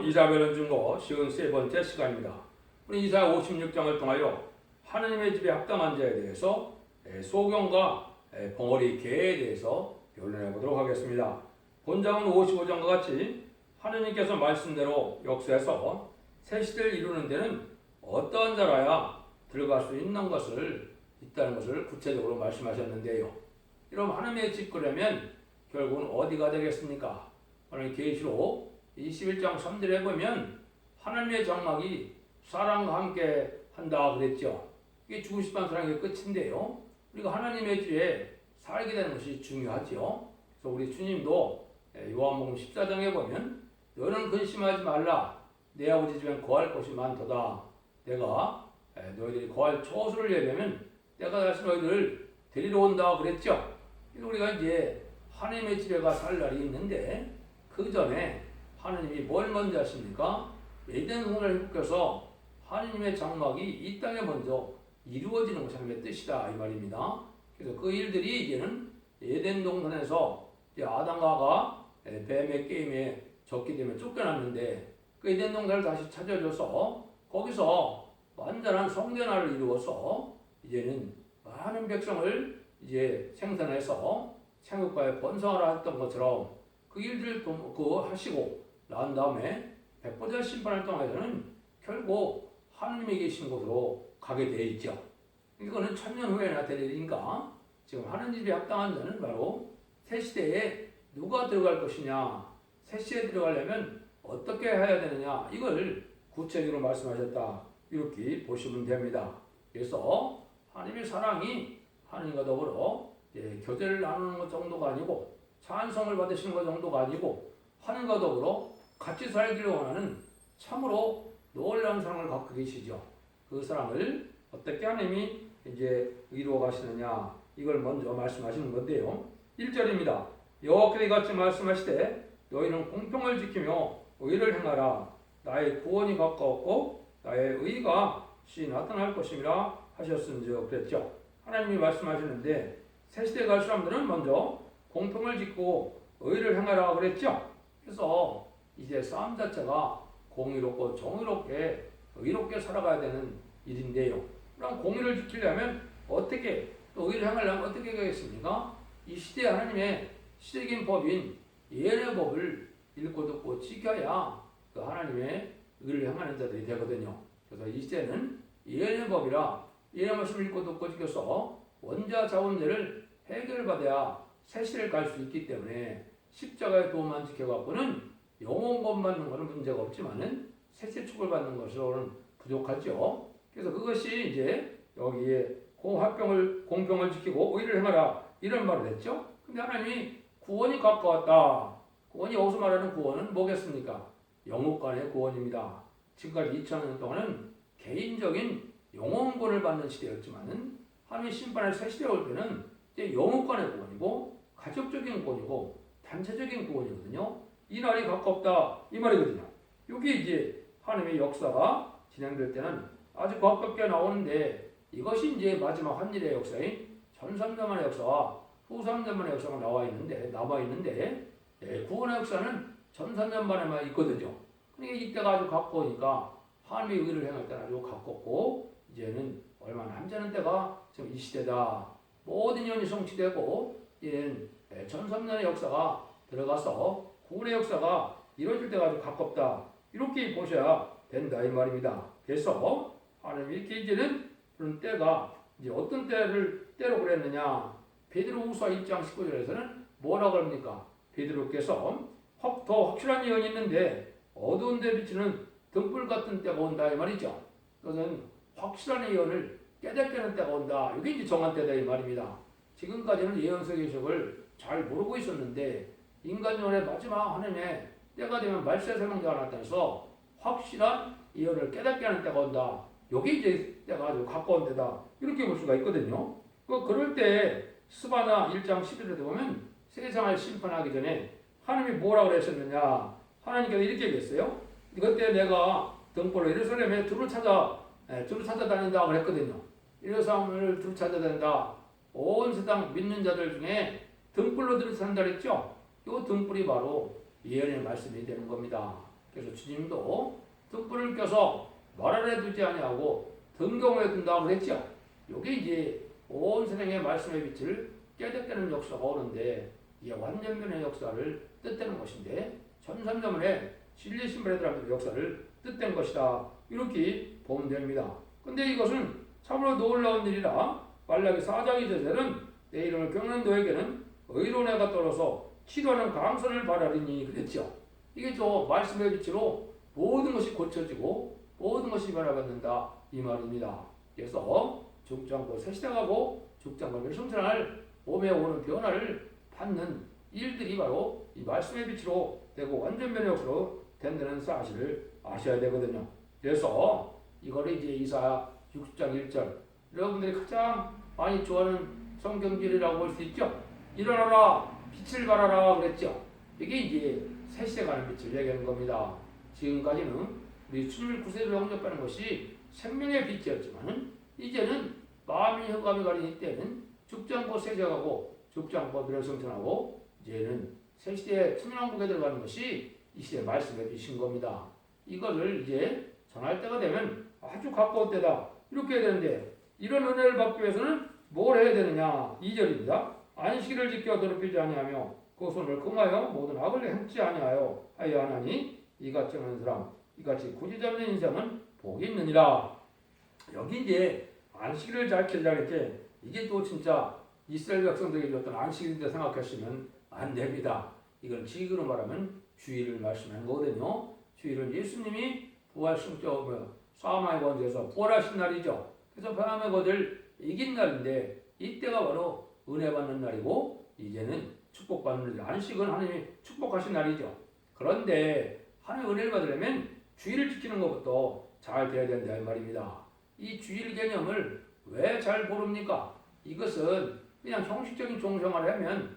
이사벨은 증거 53번째 시간입니다. 우리 이사야 56장을 통하여 하느님의 집에 합당한 자에 대해서 소경과 벙어리 개에 대해서 변론해 보도록 하겠습니다. 본장은 55장과 같이 하느님께서 말씀대로 역사해서 새 시대를 이루는 데는 어떠한 자라야 들어갈 수 있는 것을 있다는 것을 구체적으로 말씀하셨는데요. 이런 하느님의 집 그러면 결국은 어디가 되겠습니까? 오늘 계시록 21장 3절에 보면 하나님의 장막이 사랑과 함께 한다 그랬죠. 이게 죽으시던 사랑의 끝인데요. 우리가 하나님의 집에 살게 되는 것이 중요하죠. 그래서 우리 주님도 요한복음 14장에 보면 너는 근심하지 말라. 내 아버지 집엔 거할 곳이 많도다. 내가 너희들이 거할 처소를 내려면 내가 다시 너희들을 데리러 온다 그랬죠. 그래서 우리가 이제 하나님의 집에 가 살 날이 있는데 그 전에 하느님이 뭘 먼저 하십니까? 에덴 동산을 회복해서 하느님의 장막이 이 땅에 먼저 이루어지는 것이 하나님의 뜻이다 이 말입니다. 그래서 그 일들이 이제는 에덴 동산에서 아담과 하와가 뱀의 게임에 졌기 때문에 쫓겨났는데 그 에덴 동산을 다시 찾아줘서 거기서 완전한 성전화를 이루어서 이제는 많은 백성을 이제 생산해서 생육과에 번성하라 했던 것처럼 그 일들을 하시고 난 다음에 백보자 심판을 통해서는 결국 하느님이 계신 곳으로 가게 되어 있죠. 이거는 천년 후에나 될 일인가? 지금 하느님 집에 합당한 자는 바로 새 시대에 누가 들어갈 것이냐, 새 시대에 들어가려면 어떻게 해야 되느냐, 이걸 구체적으로 말씀하셨다. 이렇게 보시면 됩니다. 그래서 하느님의 사랑이 하느님과 더불어 교제를 나누는 것 정도가 아니고 찬송을 받으시는 것 정도가 아니고 하느님과 더불어 같이 살기를 원하는 참으로 놀라운 사랑을 갖고 계시죠. 그 사랑을 어떻게 하느님이 이제 이루어 가시느냐 이걸 먼저 말씀하시는 건데요. 1절입니다. 여호와께서 이같이 말씀하시되 너희는 공평을 지키며 의를 행하라. 나의 구원이 가까웠고 나의 의가 시 나타날 것임이라 하셨은즉 그랬죠. 하나님이 말씀하시는데 새 시대에 갈 사람들은 먼저 공평을 짓고 의를 행하라 그랬죠. 그래서 이제 삶 자체가 공의롭고 정의롭게 의롭게 살아가야 되는 일인데요. 그럼 공의를 지키려면 어떻게 또 의를 행하려면 어떻게 하겠습니까? 이 시대 하나님의 시적인 법인 예언의 법을 읽고 듣고 지켜야 그 하나님의 의를 행하는 자들이 되거든요. 그래서 이 시대는 예언의 법이라 예언의 말씀을 읽고 듣고 지켜서 원자 자원제를 해결받아야 새 시대를 갈 수 있기 때문에 십자가의 도움만 지켜갖고는 영원 구원 받는 것은 문제가 없지만은 셋째 축을 받는 것으로는 부족하죠. 그래서 그것이 이제 여기에 공평을 지키고 의를 행하라 이런 말을 했죠. 근데 하나님이 구원이 가까웠다. 구원이 여기서 말하는 구원은 뭐겠습니까? 영육간의 구원입니다. 지금까지 2000년 동안은 개인적인 영혼권을 받는 시대였지만은 하나님의 심판의 새 시대에 올 때는 이제 영육간의 구원이고 가족적인 구원이고 단체적인 구원이거든요. 이 날이 가깝다 이 말이거든요. 여기 이제 하나님의 역사가 진행될 때는 아주 가깝게 나오는데 이것이 이제 마지막 한일의 역사인 전삼자만의 역사와 후삼자만의 역사가 남아 있는데 구원의 역사는 전삼자만에만 있거든요. 그러니까 이때가 아주 가까우니까 하나님의 의를 행할 때는 아주 가깝고 이제는 얼마 남지 않은 때가 지금 이 시대다. 모든 연이 성취되고 이제는 전삼년의 역사가 들어가서 구원의 역사가 이루어질 때가 아주 가깝다. 이렇게 보셔야 된다 이 말입니다. 그래서 하나님이 이렇게 이제는 그런 때가 이제 어떤 때로 그랬느냐? 베드로후서 1장 19절에서는 뭐라고 합니까? 베드로께서 더 확실한 예언이 있는데 어두운 데 비치는 등불 같은 때가 온다 이 말이죠. 그것은 확실한 예언을 깨닫게 하는 때가 온다. 이게 이제 정한 때다 이 말입니다. 지금까지는 예언서 계시록을 잘 모르고 있었는데 인간연의 마지막 하나님의 때가 되면 말세 설명자가 나타나서 확실한 예언을 깨닫게 하는 때가 온다. 이게 이제 때가 아주 가까운 때다. 이렇게 볼 수가 있거든요. 그럴 때 스바나 1장 11절에 보면 세상을 심판하기 전에 하나님이 뭐라고 그러셨느냐. 하나님께서 이렇게 얘기했어요. 그때 내가 등불로 예루살렘에 두루 찾아다닌다 그랬거든요. 예루살렘을 두루 찾아다닌다. 온 세상 믿는 자들 중에 등불로 두루 찾는다 그랬죠. 이 등불이 바로 예언의 말씀이 되는 겁니다. 그래서 주님도 등불을 껴서 말 안에 두지 아니하고 등경에 둔다고 그랬죠. 이게 이제 온 세상의 말씀의 빛을 깨닫게 하는 역사가 오는데 이게 완전변의 역사를 뜻되는 것인데 천선점원의 진리 신발에 들어가는 역사를 뜻된 것이다. 이렇게 보면 됩니다. 근데 이것은 참으로 놀라운 일이라 말라기 4장 2절에는 내 이름을 겪는 너에게는 의로운 해가 떨어서 치료하는 강선을 바라리니 그랬죠. 이게 또 말씀의 빛으로 모든 것이 고쳐지고 모든 것이 변화받는다 이 말입니다. 그래서 죽지 않고 새 시대가고 죽지 않고 성천할 몸에 오는 변화를 받는 일들이 바로 이 말씀의 빛으로 되고 완전변의 역사로 된다는 사실을 아셔야 되거든요. 그래서 이거를 이제 이사야 60장 1절 여러분들이 가장 많이 좋아하는 성경절이라고 볼 수 있죠. 일어나라 빛을 발하라 그랬죠. 이게 이제 새 시대 가는 빛을 얘기하는 겁니다. 지금까지는 우리 주님을 구세주로 영접하는 것이 생명의 빛이었지만 이제는 마음이 흑암이 가린 이때는 죽지 않고 세져가고 죽지 않고 멸성천하고 이제는 새 시대의 천년왕국에 들어가는 것이 이 시대의 말씀의 빛인 겁니다. 이것을 이제 전할 때가 되면 아주 가까운 때다 이렇게 해야 되는데 이런 은혜를 받기 위해서는 뭘 해야 되느냐 2절입니다. 안식일을 지켜 더럽히지 아니하며 그 손을 금하여 모든 악을 행치 아니하여 하나니 이같이 하는 사람 이같이 굳이 잡는 인생은 복이 있느니라. 여기 이제 안식일을 잘 지키려는 게 이게 또 진짜 이스라엘 백성들에게 줬던 안식일인데 생각하시면 안 됩니다. 이걸 지식으로 말하면 주일을 말씀하는 거거든요. 주일은 예수님이 부활승적 싸움의 권세에서 부활하신 날이죠. 그래서 바람의 것을 이긴 날인데 이때가 바로 은혜 받는 날이고 이제는 축복받는 날. 안식은 하나님이 축복하신 날이죠. 그런데 하나님의 은혜를 받으려면 주일을 지키는 것부터 잘 돼야 된다 이 말입니다. 이 주일 개념을 왜 잘 모릅니까? 이것은 그냥 형식적인 종생활을 하면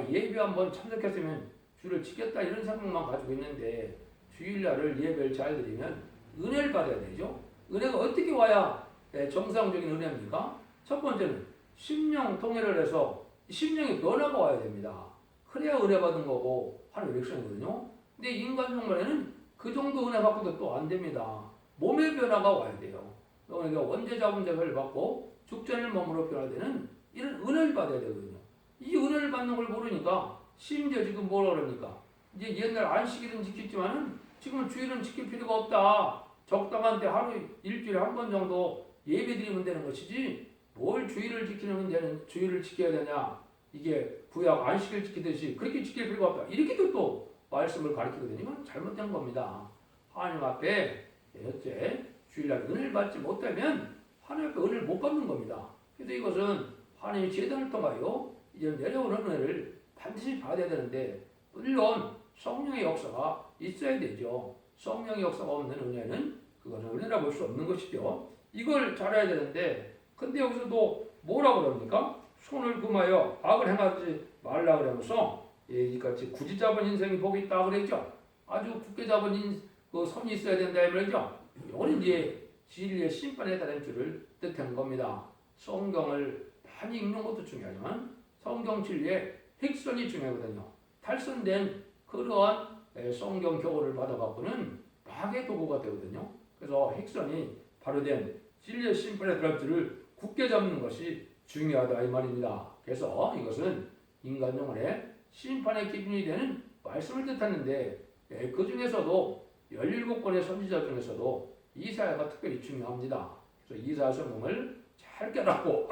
예배 한번 참석했으면 주일을 지켰다 이런 생각만 가지고 있는데 주일날을 예배를 잘 드리면 은혜를 받아야 되죠. 은혜가 어떻게 와야 정상적인 은혜입니까? 첫 번째는 심령 통일을 해서 심령의 변화가 와야 됩니다. 그래야 은혜 받은 거고 하나님의 백성이거든요. 근데 인간 정말에는 그 정도 은혜 받고도 또 안 됩니다. 몸의 변화가 와야 돼요. 그러니까 원죄 잡은 자를 받고 죽전을 몸으로 변화되는 이런 은혜를 받아야 되거든요. 이 은혜를 받는 걸 모르니까 심지어 지금 뭐라 그럽니까? 이제 옛날 안식일은 지켰지만은 지금은 주일은 지킬 필요가 없다. 적당한 때 하루 일주일에 한 번 정도 예배 드리면 되는 것이지 뭘 주일을 지키는 데는 주일을 지켜야 되냐. 이게 구약 안식일 지키듯이 그렇게 지킬 필요가 없다. 이렇게도 또 말씀을 가르치거든요. 이건 잘못된 겁니다. 하나님 앞에 어째 주일날 은혜를 받지 못하면 하나님 앞에 은혜를 못 받는 겁니다. 그래서 이것은 하나님의 제단을 통하여 이제 내려오는 은혜를 반드시 받아야 되는데 물론 성령의 역사가 있어야 되죠. 성령의 역사가 없는 은혜는 그것은 은혜라 볼 수 없는 것이죠. 이걸 잘해야 되는데 근데 여기서도 뭐라고 그럽니까? 손을 금하여 악을 행하지 말라 그러면서 이같이 굳이 잡은 인생이 복이 있다 그랬죠. 아주 굳게 잡은 그 선이 있어야 된다 이 말이죠. 이건 이제 진리의 심판에 따른 줄을 뜻하는 겁니다. 성경을 많이 읽는 것도 중요하지만 성경 진리의 핵선이 중요하거든요. 탈선된 그러한 성경 교훈을 받아갖고는 악의 도구가 되거든요. 그래서 핵선이 바로 된 진리의 심판에 들어갈 줄을 굳게 잡는 것이 중요하다 이 말입니다. 그래서 이것은 인간 영혼의 심판의 기준이 되는 말씀을 뜻하는데 그 중에서도 17권의 선지자 중에서도 이사야가 특별히 중요합니다. 그래서 이사야 성경을 잘 깨닫고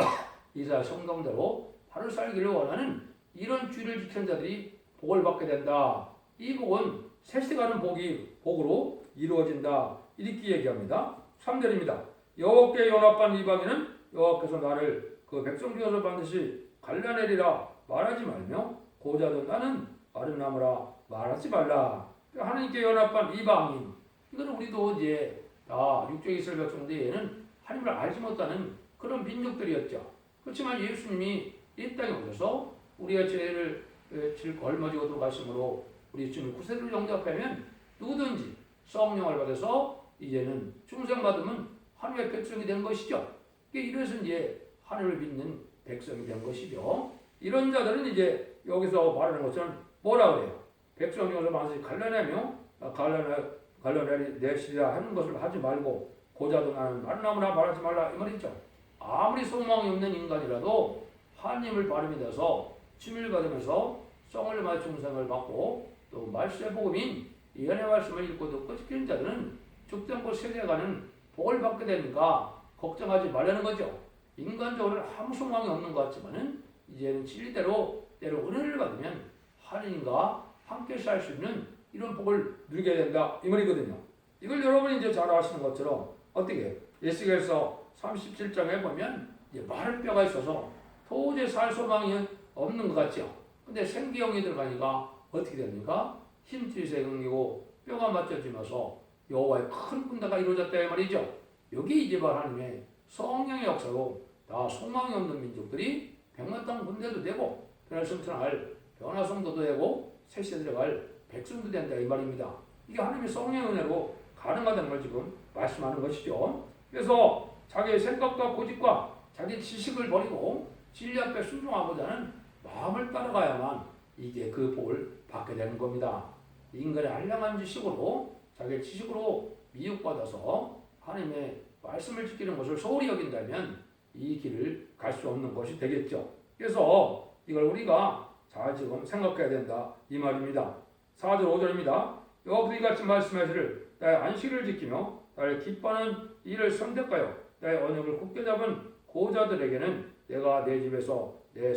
이사야 성경대로 바로 살기를 원하는 이런 주의를 지키는 자들이 복을 받게 된다. 이 복은 새시대 가는 복으로 이루어진다. 이렇게 얘기합니다. 3절입니다. 여호와께 연합한 이방인은 여호와께서 나를 그 백성 중에서 반드시 갈라내리라 말하지 말며 고자도 나는 아름다무라 말하지 말라. 하나님께 연합한 이방인 이거는 우리도 이제 육적에 있을 백성들에는 하나님을 알지 못하는 그런 민족들이었죠. 그렇지만 예수님이 이 땅에 오셔서 우리의 죄를 걸머지고 돌아가심으로 우리 주님 구세주를 영접하면 누구든지 성령을 받아서 이제는 충성받으면 하나님의 백성이 된 것이죠. 이래서 이제 하나님을 믿는 백성이 된 것이죠. 이런 자들은 이제 여기서 말하는 것처럼 뭐라 그래요? 백성 중에서 반드시 갈라내며 내시리라 하는 것을 하지 말고 고자도 나는 만나무나 바라지 말라 이 말이죠. 아무리 소망이 없는 인간이라도 하나님을 바로 믿어서 춤을 받으면서 성을 맞춘 생을 받고 또 말씀의 복음인 예언의 말씀을 읽고 듣고 지키는 자들은 죽지 않고 세계가는 복을 받게 되니까 걱정하지 말라는 거죠. 인간적으로는 아무 소망이 없는 것 같지만은 이제는 진리대로 때로 은혜를 받으면 하나님과 함께 살 수 있는 이런 복을 누리게 된다 이 말이거든요. 이걸 여러분이 이제 잘 아시는 것처럼 어떻게 예수께서 37장에 보면 이제 마른 뼈가 있어서 도저히 살 소망이 없는 것 같죠. 근데 생기형이 들어가니까 어떻게 됩니까? 힘줄이 생기고 뼈가 맞춰지면서 여호와의 큰 군대가 이루어졌다 이 말이죠. 여기 이제 하나님의 성령의 역사로 다 소망이 없는 민족들이 백만 땅 군대도 되고 변화성천할 변화성도도 되고 셋에 들어갈 백성도 된다 이 말입니다. 이게 하나님의 성령의 은혜로 가능하다는 걸 지금 말씀하는 것이죠. 그래서 자기의 생각과 고집과 자기 지식을 버리고 진리 앞에 순종하고자 하는 마음을 따라가야만 이게 그 복을 받게 되는 겁니다. 인간의 알량한 지식으로 자기의 지식으로 미혹받아서 하나님의 말씀을 지키는 것을 소홀히 여긴다면 이 길을 갈 수 없는 것이 되겠죠. 그래서 이걸 우리가 잘 지금 생각해야 된다 이 말입니다. 4절 5절입니다. 여호와께서 이같이 말씀하시를 나의 안식일을 지키며 나를 기뻐하는 일을 선택하여 나의 언약을 굳게 잡은 고자들에게는 내가 내 집에서 내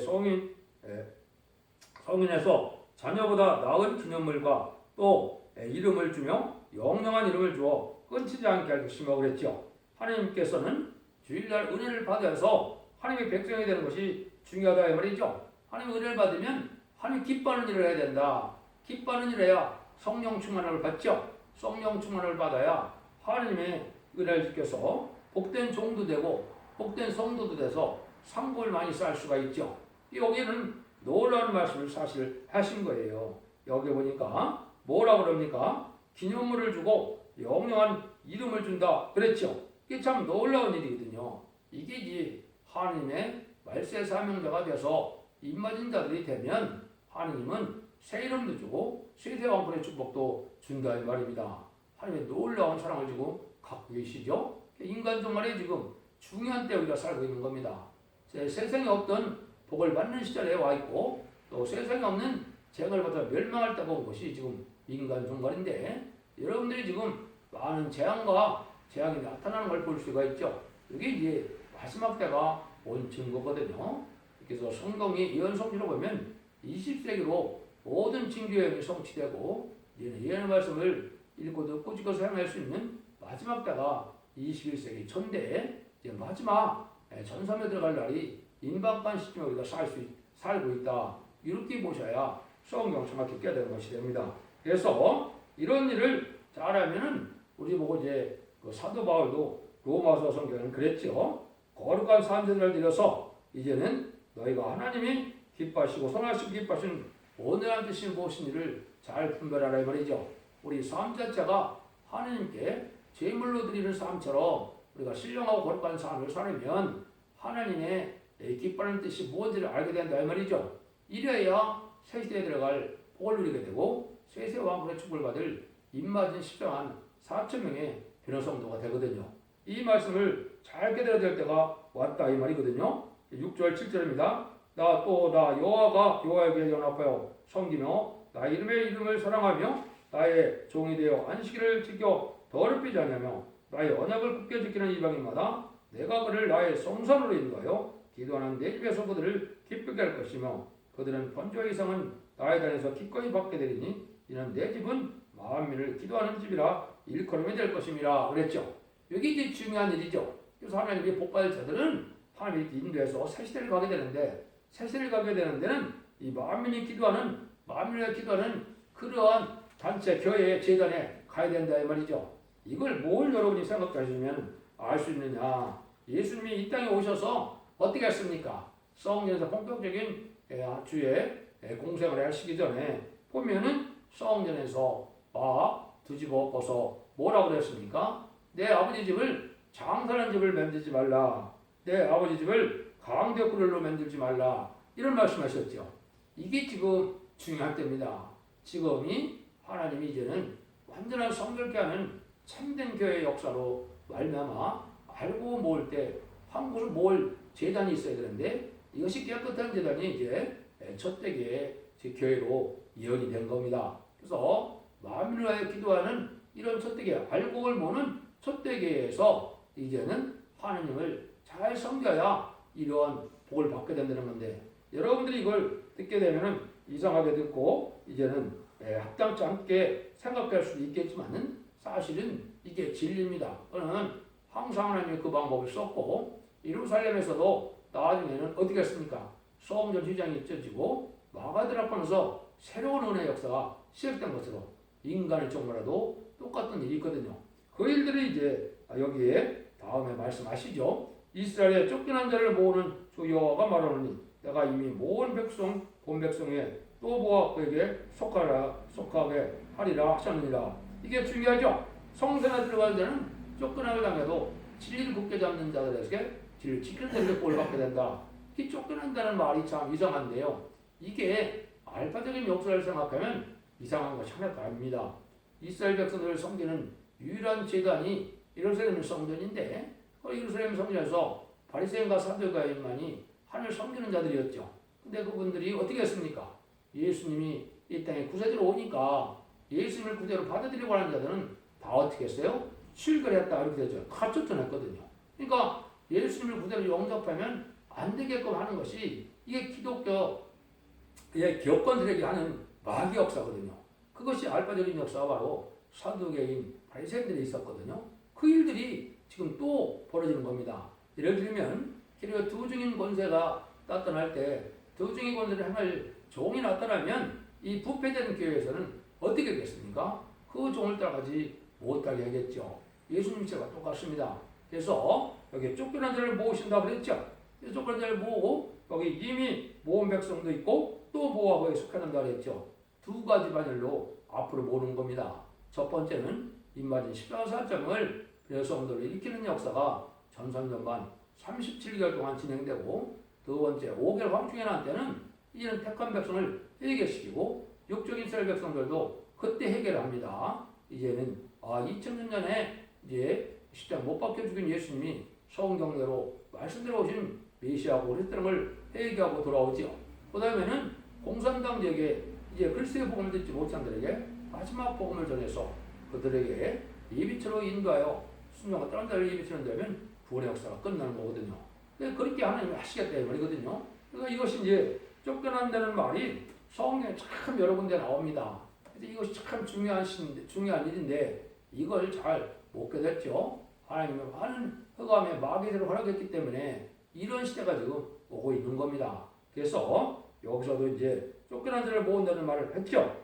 성인에서 자녀보다 나은 기념물과 또 이름을 주며 영영한 이름을 주어 끊치지 않게 할 것이며 그랬죠. 하나님께서는 주일날 은혜를 받아서 하나님의 백성이 되는 것이 중요하다 이 말이죠. 하나님 은혜를 받으면 하나님 기뻐하는 일을 해야 된다. 기뻐하는 일을 해야 성령 충만을 받죠. 성령 충만을 받아야 하나님의 은혜를 지켜서 복된 종도 되고 복된 성도도 돼서 상복을 많이 쌓을 수가 있죠. 여기는 놀라운 말씀을 사실 하신 거예요. 여기 보니까 뭐라고 그럽니까? 기념물을 주고 영영한 이름을 준다 그랬죠. 이게 참 놀라운 일이거든요. 이게 이제 하나님의 말세 사명자가 돼서 입맞은 자들이 되면 하나님은 새 이름도 주고 세세 왕권의 축복도 준다 이 말입니다. 하나님의 놀라운 사랑을 주고 갖고 계시죠. 인간종말에 지금 중요한 때 우리가 살고 있는 겁니다. 세상에 없던 복을 받는 시절에 와 있고 또 세상에 없는 재앙을 받아 멸망할 때가 온 것이 지금 인간종말인데 여러분들이 지금 많은 재앙과 재앙이 나타나는 걸 볼 수가 있죠. 이게 이제 마지막 때가 온 증거거든요. 그래서 성경이 예언성지로 보면 20세기로 모든 징조예언이 성취되고 예언의 말씀을 읽고 듣고 지켜서 행할 수 있는 마지막 때가 21세기 천대에 이제 마지막 전섬에 들어갈 날이 임박한 시점에 우리가 살고 있다. 이렇게 보셔야 성경 정확히 깨달은 것이 됩니다. 그래서 이런 일을 잘하면은 우리 보고 이제 그 사도 바울도 로마서 성경에는 그랬죠. 거룩한 삶들을 들여서 이제는 너희가 하나님이 기뻐하시고 선하시고 기뻐하시는 온전한 뜻이 무엇인지를 잘 분별하라 이 말이죠. 우리 삶 자체가 하나님께 제물로 드리는 삶처럼 우리가 신령하고 거룩한 삶을 살면 하나님의 기뻐하는 뜻이 무엇인지를 알게 된다 이 말이죠. 이래야 새 시대에 들어갈 복을 누리게 되고 세세 왕권의 축복을 받을 입맞은 십자한 4천 명의 변호성도가 되거든요. 이 말씀을 잘 깨달아야 될 때가 왔다 이 말이거든요. 6절 7절입니다. 나 여호와에게 연합하여 섬기며 나의 이름을 사랑하며 나의 종이 되어 안식일을 지켜 더럽히지 않으며 나의 언약을 굳게 지키는 이방인마다 내가 그를 나의 성산으로 인도하여 기도하는 내 집에서 그들을 기쁘게 할 것이며 그들은 번조 이상은 나의 단에서 기꺼이 받게 되리니 이는 내 집은 만민을 기도하는 집이라 일컬음이 될 것임이라 그랬죠. 여기 이제 중요한 일이죠. 그래서 하나님이 복받을 자들은 하나님이 인도해서 새 시대를 가게 되는데 새 시대를 가게 되는 데는 이 만민이 기도하는 그러한 단체 교회의 재단에 가야 된다 이 말이죠. 이걸 뭘 여러분이 생각하시면 알 수 있느냐. 예수님이 이 땅에 오셔서 어떻게 했습니까? 성전에서 본격적인 주의 공생을 하시기 전에 보면은 성전에서 뒤집어 엎어서 뭐라고 그랬습니까? 내 아버지 집을 장사하는 집을 만들지 말라. 내 아버지 집을 강대구를로 만들지 말라. 이런 말씀하셨죠. 이게 지금 중요한 때입니다. 지금이 하나님이 이제는 완전한 성결케 하는 참된 교회의 역사로 말미암아 알고 모을 때 한 곳을 모을 제단이 있어야 되는데 이것이 깨끗한 제단이 이제 첫대기의 교회로 예언이 된 겁니다. 그래서 만민을 위하여 기도하는 이런 첫대기 알곡을 모는 첫대기에서 이제는 하느님을 잘 섬겨야 이러한 복을 받게 된다는 건데 여러분들이 이걸 듣게 되면은 이상하게 듣고 이제는 합당치 않게 생각할 수도 있겠지만은 사실은 이게 진리입니다. 그는 항상 하나님이 그 방법을 썼고 예루살렘에서도 나중에는 어떻게 했습니까? 성전 휘장이 찢어지고 마가드락방에서 새로운 은혜의 역사가 시작된 것으로 인간의 정말로도 똑같은 일이 있거든요. 그 일들이 이제 여기에 다음에 말씀하시죠. 이스라엘에 쫓겨난 자를 모으는 주 여호와가 말하노니 내가 이미 모은 백성 본 백성에 또 보아 그에게 속하게 하리라 하셨느니라. 이게 중요하죠. 성전에 들어갈 때는 쫓겨남을 당해도 진리를 굳게 잡는 자들에게 진리를 지키는 자들에게 복을 받게 된다. 이 쫓겨난다는 말이 참 이상한데요. 이게 알파적인 역사를 생각하면 이상한 것이 하나가 아닙니다. 이스라엘 백성들을 섬기는 유일한 제단이 예루살렘 성전인데 예루살렘 성전에서 바리새인과 사두가인만이 하나님을 섬기는 자들이었죠. 근데 그분들이 어떻게 했습니까? 예수님이 이 땅에 구세주로 오니까 예수님을 구세주로 받아들이고 하는 자들은 다 어떻게 했어요? 출결했다 이렇게 되죠. 다 쫓아냈거든요. 그러니까 예수님을 구세주로 영접하면 안 되게끔 하는 것이 이게 기독교의 기업권들에게 하는 마귀 역사거든요. 그것이 알파적인 역사가 바로 사두개인 바리새인들이 있었거든요. 그 일들이 지금 또 벌어지는 겁니다. 예를 들면 그리고 두 증인 권세가 나타날 때 두 증인 권세를 행할 종이 나타나면 이 부패된 교회에서는 어떻게 되겠습니까? 그 종을 따라가지 못하게 하겠죠. 예수님 제가 똑같습니다. 그래서 여기 쫓겨난 자를 모으신다 그랬죠. 쫓겨난 자를 모으고 여기 이미 모은 백성도 있고 또 모아보에 속하는다 그랬죠. 두 가지 반열로 앞으로 모으는 겁니다. 첫 번째는 입맞은 십자가살점을 백성들을 일으키는 역사가 전선전반 37개월 동안 진행되고 두 번째 5개월 황충에 난 때는 이제는 택한 백성을 해결시키고 육적 이스라엘 백성들도 그때 해결합니다. 이제는 2000년 전에 이제 십자가 못 박혀 죽인 예수님이 성경대로 말씀대로 오신 메시아고 그랬다는 걸 회개하고 돌아오죠. 그 다음에는 공산당 지역에 이제 그리스도의 복음을 듣지 못한 자들에게 마지막 복음을 전해서 그들에게 예비처로 인도하여 순종과 다른 자를 예비처로 인도하면 구원의 역사가 끝나는 거거든요. 그렇게 하나님이 하시겠다 이 말이거든요. 그러니까 이것이 이제 쫓겨난다는 말이 성경에 참 여러 군데 나옵니다. 그래서 이것이 참 중요한 일인데 이걸 잘 못 깨닫죠. 하나님은 많은 흑암의 마귀들을 허락했기 때문에 이런 시대가 지금 오고 있는 겁니다. 그래서 여기서도 이제 쫓겨난 자를 모은다는 말을 했죠.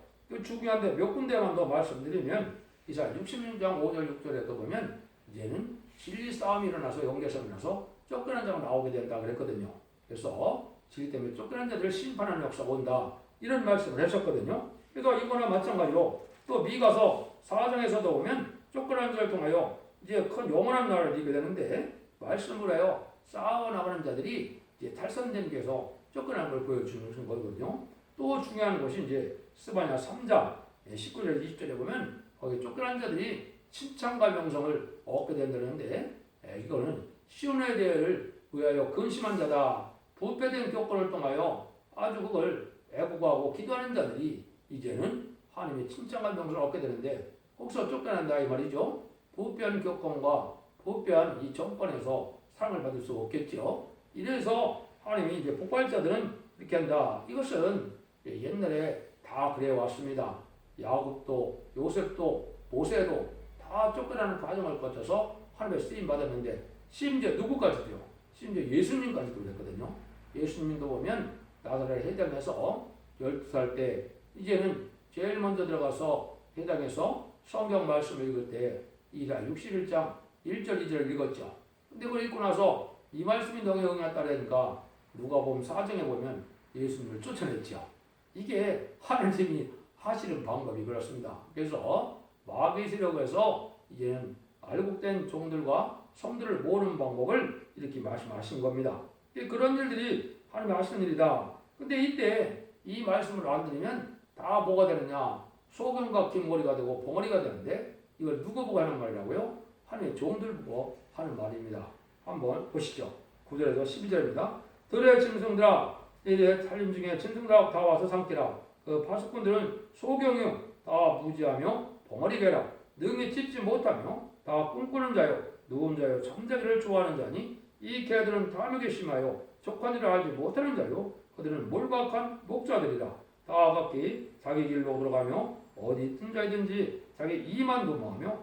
중요한데 몇 군데만 더 말씀드리면 이사야 66장 5절 6절에도 보면 이제는 진리 싸움이 일어나서 영계성이 일어나서 쫓겨난 자가 나오게 된다 그랬거든요. 그래서 진리 때문에 쫓겨난 자들을 심판하는 역사가 온다 이런 말씀을 했었거든요. 그래서 이거나 마찬가지로 또 미가서 4장에서도 보면 쫓겨난 자를 통하여 이제 큰 영원한 나라를 이루게 되는데 말씀을 해요. 싸워나가는 자들이 이제 탈선된 데서 쫓겨난 걸 보여주는 거거든요. 또 중요한 것이 이제 스바냐 3장 19절 20절에 보면 거기 쫓겨난 자들이 칭찬과 명성을 얻게 된다는데 이거는 시온의 대회를 위하여 근심한 자다. 부패된 교권을 통하여 아주 그걸 애국하고 기도하는 자들이 이제는 하나님의 칭찬과 명성을 얻게 되는데 거기서 쫓겨난다 이 말이죠. 부패한 교권과 부패한 이 정권에서 사랑을 받을 수 없겠죠. 이래서 하나님이 이제 복발자들은 이렇게 한다. 이것은 옛날에 다 그래 왔습니다. 야곱도 요셉도 모세도 다 쫓겨나는 과정을 거쳐서 하나님의 쓰임 받았는데 심지어 누구까지도요? 심지어 예수님까지도 그랬거든요. 예수님도 보면 나사렛 회당에서 12살 때 이제는 제일 먼저 들어가서 회당에서 성경 말씀을 읽을 때 이사 61장 1절 2절 읽었죠. 근데 그걸 읽고 나서 이 말씀이 너에 응했다라니까 누가복음 4장에 보면 예수님을 쫓아냈죠. 이게 하나님이 하시는 방법이 그렇습니다. 그래서 마귀의 세력에서 이제는 알곡된 종들과 성들을 모으는 방법을 이렇게 말씀하신 겁니다. 그런 일들이 하나님이 하시는 일이다. 근데 이때 이 말씀을 안 들으면 다 뭐가 되느냐? 소경과 김머리가 되고 벙어리가 되는데 이걸 누구 보고 하는 말이라고요? 하나님의 종들 보고 하는 말입니다. 한번 보시죠. 9절에서 12절입니다. 들의 짐승들아 이제 살림 중에 짐승들아 다 와서 삼키라. 그 파수꾼들은 소경이요 다 무지하며 벙어리 개라. 능히 찢지 못하며 다 꿈꾸는 자요 누운 자요 잠자기를 좋아하는 자니 이 개들은 탐욕에 심하여 족한 일을 알지 못하는 자요 그들은 몰박한 목자들이라. 다 각기 자기 길로 들어가며 어디 뜬 자이든지 자기 이만 도모하며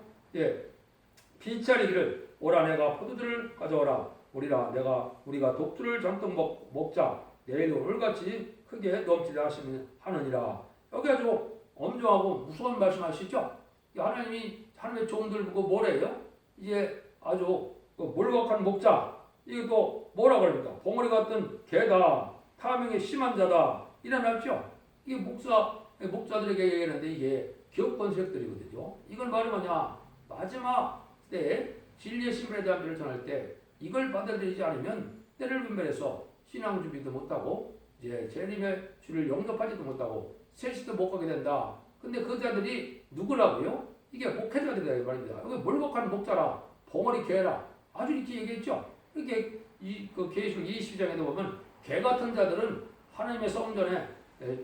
비차리기를 오라 내가 포도주를 가져오라 우리가 독주를 잔뜩 먹자 내일 오늘같이 크게 넘치려 하느니라. 여기 아주 엄중하고 무서운 말씀하시죠. 하나님의 종들 보고 뭐래요? 이제 아주 몰박한 목자 이게 또 뭐라 그럽니까? 봉어리 같은 개다 탐욕에 심한 자다 이런 말이죠. 이게 목자들에게 얘기하는데 이게 기업권세력들이거든요. 이걸 말이 뭐냐? 마지막 때 진리의 신분에 대한 비를 전할 때 이걸 받아들이지 않으면 때를 분별해서 신앙 준비도 못하고 이제 재림의 주를 영접하지도 못하고 세시도 못 가게 된다. 근데 그 자들이 누구라고요? 이게 목회자들이다 이 말입니다. 여기 몰박한 목자라 봉어리 개라 아주 이렇게 얘기했죠. 이렇게 그 계시록 22장에도 보면 개 같은 자들은 하나님의 성전에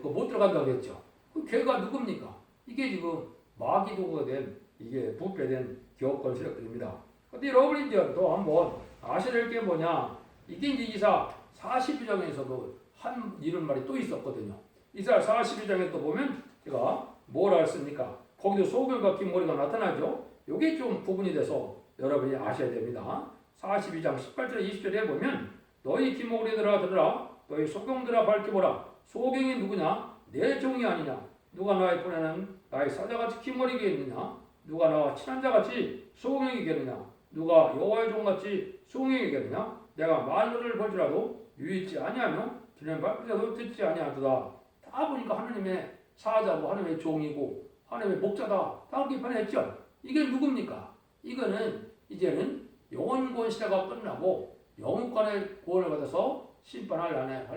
못 들어간다고 했죠. 그 개가 누굽니까? 이게 지금 마귀도가 된 이게 부패된 기업권 세력들입니다. 근데 여러분이 이제 또 한번 아셔야 될 게 뭐냐? 이게 이제 이사 42장에서도 한 이런 말이 또 있었거든요. 이사 42장에 또 보면 제가 뭐라 했습니까? 거기도 소경과 김머리가 나타나죠. 이게 좀 구분이 돼서 여러분이 아셔야 됩니다. 42장 18절 20절에 보면 너희 김머리들아 들으라 너희 소경들아 밝혀보라 소경이 누구냐? 내 종이 아니냐? 누가 나의 보내는 나의 사자같이 김머리게 있느냐? 누가 나와 친한 자같이 소경이겠느냐? 누가 여호와의 종같이 소경이겠느냐? 내가 말로를 볼지라도 유익지 아니하며 들은 발표자도 듣지 아니하도다. 다 보니까 하나님의 사자고 하나님의 종이고 하나님의 목자다. 다 그렇게 변했죠. 이게 누굽니까? 이거는 이제는 영원권 시대가 끝나고 영원권의 구원을 받아서 심판할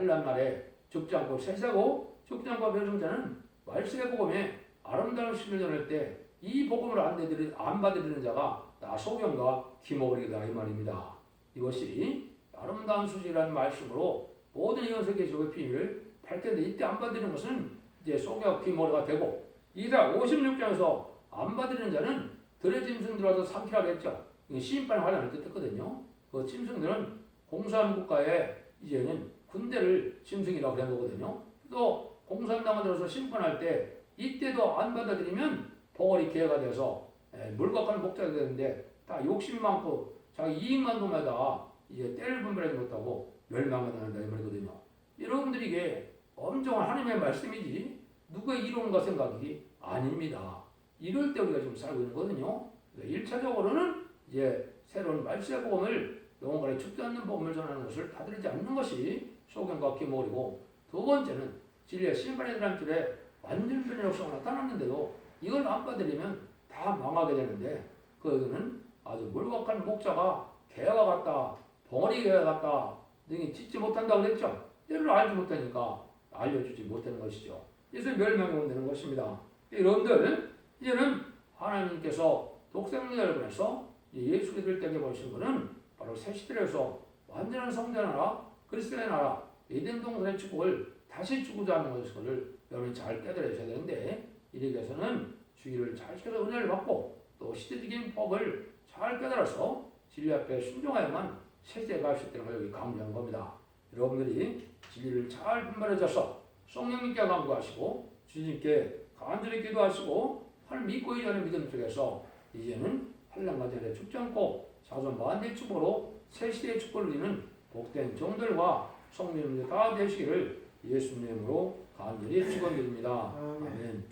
날에 죽지 않고 세세고 죽지 않고 배정자는 말씀의 복음에 아름다운 신을 전할 때 이 복음을 안 받아들이는 자가 나 소경과 기머리다 이 말입니다. 이것이 아름다운 수지라는 말씀으로 모든 이언서 계시록의 비밀을 밝혔는데 이때 안 받아들이는 것은 이제 소경과 기머리가 되고 이사 56장에서 안 받아들이는 자는 들의 짐승 들어와서 삼키라고 했죠. 시인판을 하려는 뜻했거든요. 그 짐승들은 공산 국가에 이제는 군대를 짐승이라고 그런 거거든요. 또 공산당을 들어서 심판할 때 이때도 안 받아들이면 벙어리 개가 돼서 물박한 목자가 되는데 다 욕심이 많고 자기 이익만 도마다 이제 때를 분별하지 못하고 멸망을 당한다 이 말이거든요. 여러분들이 이게 엄정한 하나님의 말씀이지 누구의 이론과 생각이 아닙니다. 이럴 때 우리가 지금 살고 있는 거거든요. 1차적으로는 이제 새로운 말씀의 복음을 영원간에 죽지 않는 복음을 전하는 것을 받아들이지 않는 것이 소경과 기머리고 두 번째는 진리의 심판에 대한 줄에 완전 변의 역사가 나타났는데도 이걸 안 받아들이면 다 망하게 되는데 그거는 아주 물박한 목자가 개와 같다 벙어리 개와 같다 등이 찢지 못한다고 그랬죠. 때를 알지 못하니까 알려주지 못하는 것이죠. 그래서 멸망이 온다는 것입니다. 여러분들 이제는 하나님께서 독생자를 보내서 예수 그리스도를 떼게 보신 것은 바로 새 시대에서 완전한 성전의 나라 그리스도의 나라 에덴 동산의 축복을 다시 주고자 하는 것을 여러분이 잘 깨달으셔야 되는데 이러기 위해서는 주의를 잘 지켜서 은혜를 받고 또 시대적인 법을 잘 깨달아서 진리 앞에 순종하여만 새 시대에 갈 수 있다는 걸 여기 강조하는 겁니다. 여러분들이 진리를 잘 분별해줘서 성령님께 강구하시고 주님께 간절히 기도하시고 하나님 믿고 이전의 믿음 속에서 이제는 한량간절에 죽지 않고 자손 만대의 축복으로 새 시대의 축복을 누리는 복된 종들과 성령님들 다 되시기를 예수님으로 간절히 축원드립니다. 아멘.